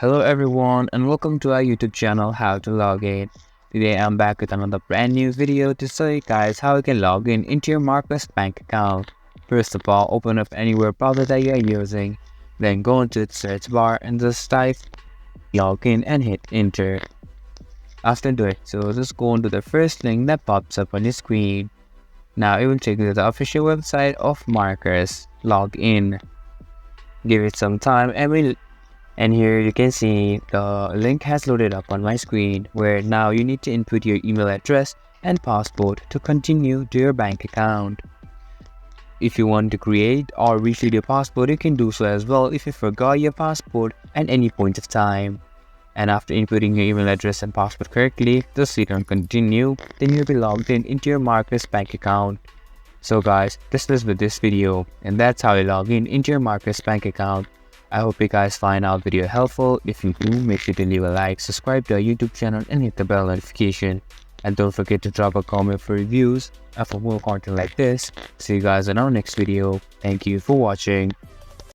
Hello everyone and welcome to our YouTube channel How to Log In. Today I'm back with another brand new video to show you guys how you can log in into your Marcus bank account. First of all, open up any web browser that you are using, then go into the search bar and just type login and hit enter. After doing so, just go into the first link that pops up on your screen. Now it will take you to the official website of Marcus. Log in. Give it some time and here you can see the link has loaded up on my screen, where now you need to input your email address and password to continue to your bank account. If you want to create or reset your password, you can do so as well if you forgot your password at any point of time. And after inputting your email address and password correctly, just click on continue, then you'll be logged in into your Marcus bank account. So guys, this was with this video, and that's how you log in into your Marcus bank account. I hope you guys find our video helpful. If you do, make sure to leave a like, subscribe to our YouTube channel and hit the bell notification. And don't forget to drop a comment for reviews and for more content like this. See you guys in our next video. Thank you for watching.